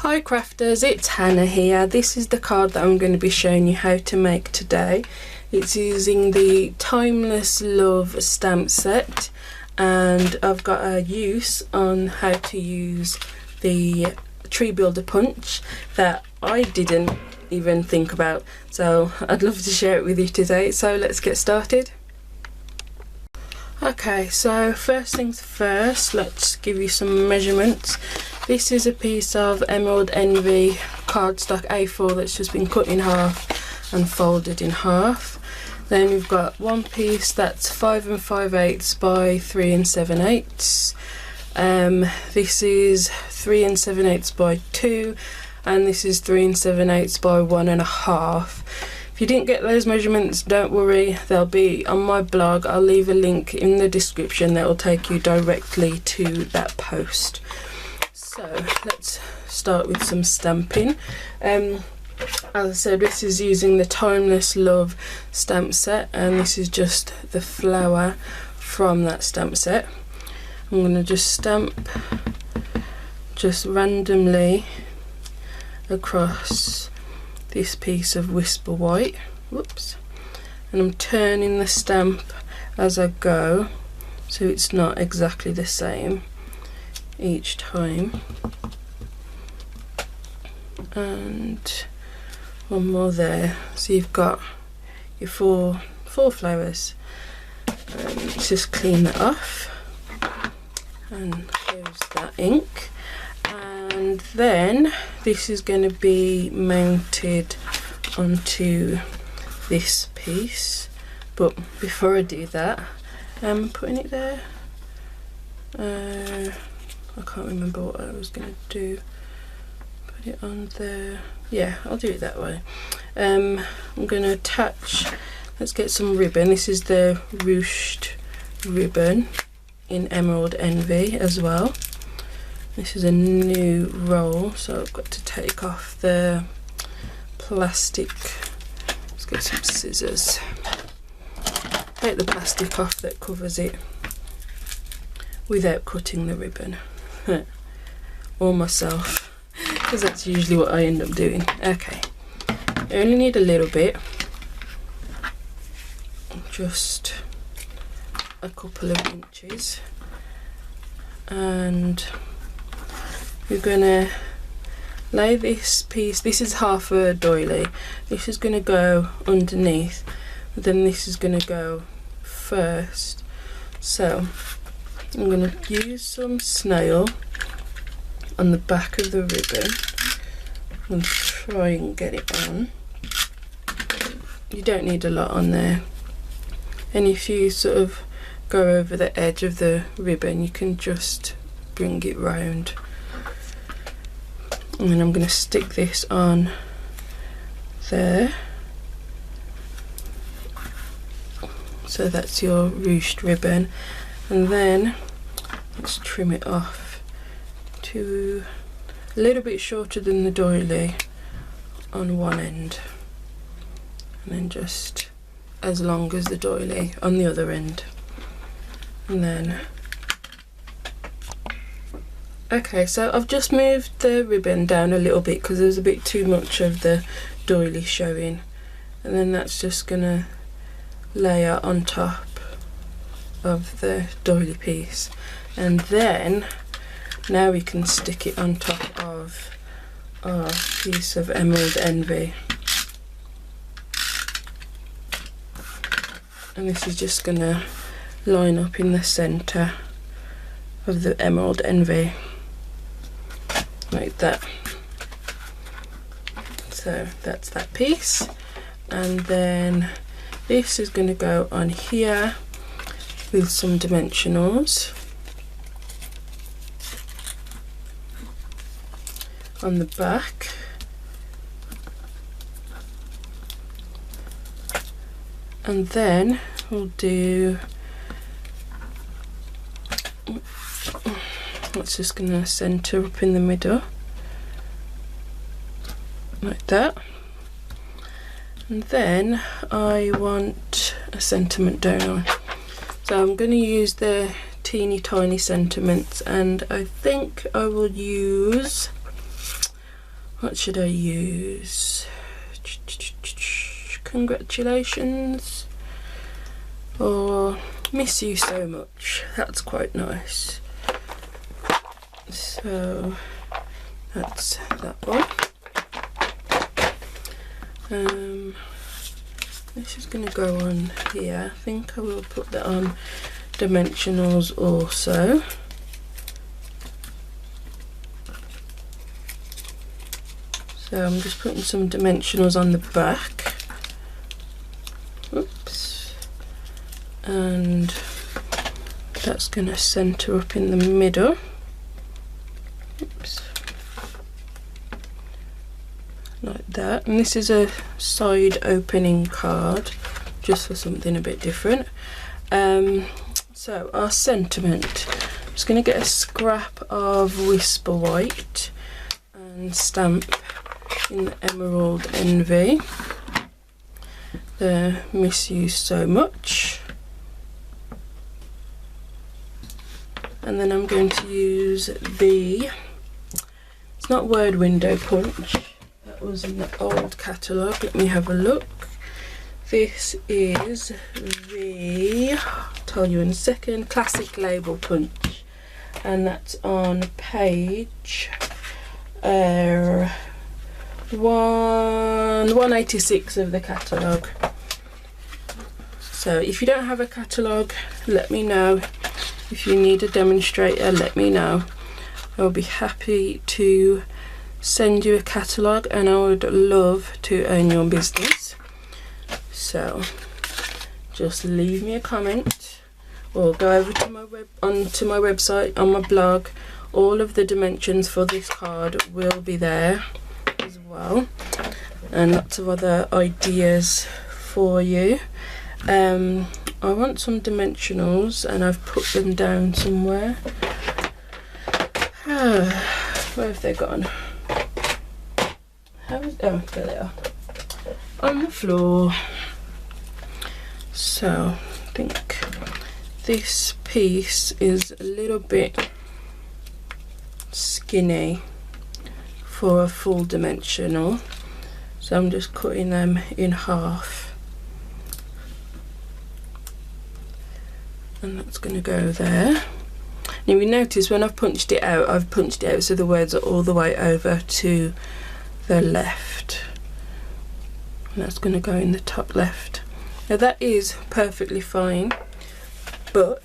Hi crafters, it's Hannah here. This is the card that I'm going to be showing you how to make today. It's using the Timeless Love stamp set, and I've got a use on how to use the tree builder punch that I didn't even think about, so I'd love to share it with you today. So let's get started. Okay, so first things first, let's give you some measurements. This is a piece of Emerald Envy cardstock A4 that's just been cut in half and folded in half. Then we've got one piece that's 5 5/8 by 3 7/8. This is 3 7/8 by 2, and this is 3 7/8 by 1 1/2. If you didn't get those measurements, don't worry, they'll be on my blog. I'll leave a link in the description that will take you directly to that post. So let's start with some stamping. As I said, this is using the Timeless Love stamp set, and this is just the flower from that stamp set. I'm going to just stamp just randomly across this piece of Whisper White. Whoops. And I'm turning the stamp as I go, so it's not exactly the same each time. And one more there, so you've got your four flowers. Let's just clean that off, and there's that ink. And then this is going to be mounted onto this piece, but before I do that, I'm putting it there. I can't remember what I was going to do. Put it on there. Yeah, I'll do it that way. I'm going to attach, let's get some ribbon. This is the ruched ribbon in Emerald Envy as well. This is a new roll, so I've got to take off the plastic. Let's get some scissors. Take the plastic off that covers it without cutting the ribbon. Or myself, because that's usually what I end up doing. Okay, I only need a little bit, just a couple of inches, and we're gonna lay this piece. This is half a doily. This is gonna go underneath, then this is gonna go first. So I'm going to use some snail on the back of the ribbon and try and get it on. You don't need a lot on there, and if you sort of go over the edge of the ribbon, you can just bring it round. And then I'm going to stick this on there. So that's your ruched ribbon. And then let's trim it off to a little bit shorter than the doily on one end, and then just as long as the doily on the other end. And then, okay, so I've just moved the ribbon down a little bit because there's a bit too much of the doily showing, and then that's just gonna layer on top of the doily piece. And then now we can stick it on top of our piece of Emerald Envy, and this is just gonna line up in the center of the Emerald Envy like that. So that's that piece, and then this is going to go on here with some dimensionals on the back, and then we'll do, it's just going to center up in the middle like that. And then I want a sentiment donor, so I'm going to use the teeny tiny sentiments, and I think I will use What should I use? Congratulations, or miss you so much. That's quite nice. So that's that one. This is going to go on here. I think I will put that on dimensionals also. So I'm just putting some dimensionals on the back. Oops. And that's going to center up in the middle. Oops. Like that. And this is a side opening card, just for something a bit different. So our sentiment. I'm just going to get a scrap of Whisper White and stamp in the Emerald Envy. The Miss You So Much. And then I'm going to use the, it's not Word Window Punch, that was in the old catalogue. Let me have a look. This is the, I'll tell you in a second, Classic Label Punch, and that's on page 186 of the catalogue. So if you don't have a catalogue, let me know. If you need a demonstrator, let me know. I'll be happy to send you a catalogue, and I would love to earn your business. So just leave me a comment or go over to my onto my website, on my blog. All of the dimensions for this card will be there as well, and lots of other ideas for you. I want some dimensionals, and I've put them down somewhere. Where have they gone? Oh, there they are, on the floor. So I think this piece is a little bit skinny for a full dimensional, so I'm just cutting them in half, and that's going to go there. Now you notice when I've punched it out so the words are all the way over to the left, and that's going to go in the top left. Now that is perfectly fine, but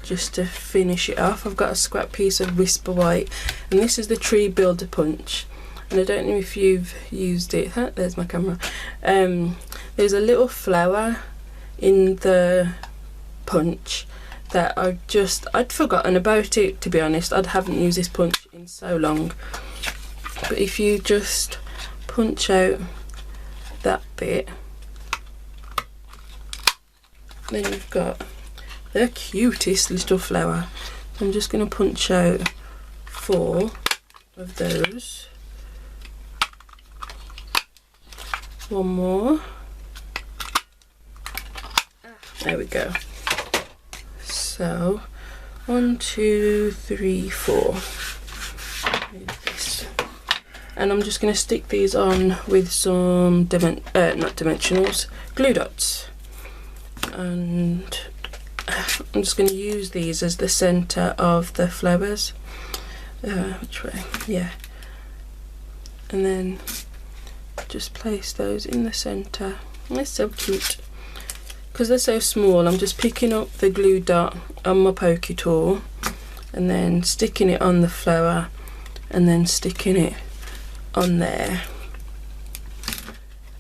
just to finish it off, I've got a scrap piece of Whisper White, and this is the Tree Builder Punch, and I don't know if you've used it. There's my camera. There's a little flower in the punch that I'd forgotten about it, to be honest. I haven't used this punch in so long, but if you just punch out that bit, then you've got the cutest little flower. I'm just going to punch out 4 of those. One more. There we go. So 1, 2, 3, 4. And I'm just going to stick these on with some not dimensionals, glue dots. And I'm just going to use these as the centre of the flowers. Which way? Yeah. And then just place those in the centre. They're so cute. Because they're so small, I'm just picking up the glue dot on my pokey tool and then sticking it on the flower and then sticking it on there.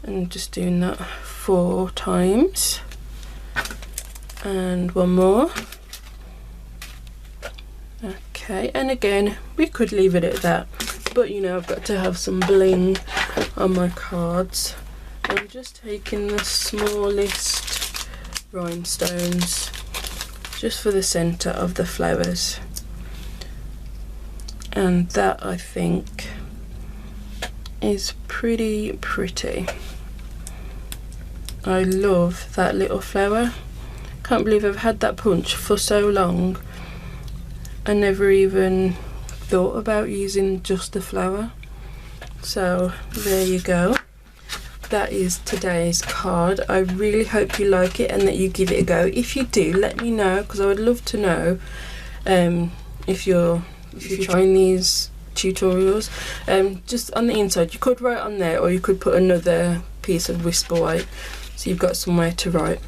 And just doing that 4 times. And one more. Okay, and again, we could leave it at that, but you know, I've got to have some bling on my cards. I'm just taking the smallest rhinestones just for the centre of the flowers, and that I think is pretty. I love that little flower. Can't believe I've had that punch for so long. I never even thought about using just the flower. So there you go. That is today's card. I really hope you like it and that you give it a go. If you do, let me know, because I would love to know if you're trying these tutorials. Just on the inside you could write on there, or you could put another piece of whisper white so you've got somewhere to write.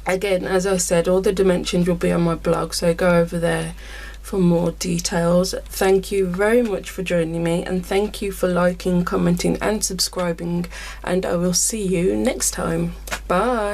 Again, as I said, all the dimensions will be on my blog, so go over there for more details. Thank you very much for joining me, and thank you for liking, commenting and subscribing, and I will see you next time. Bye.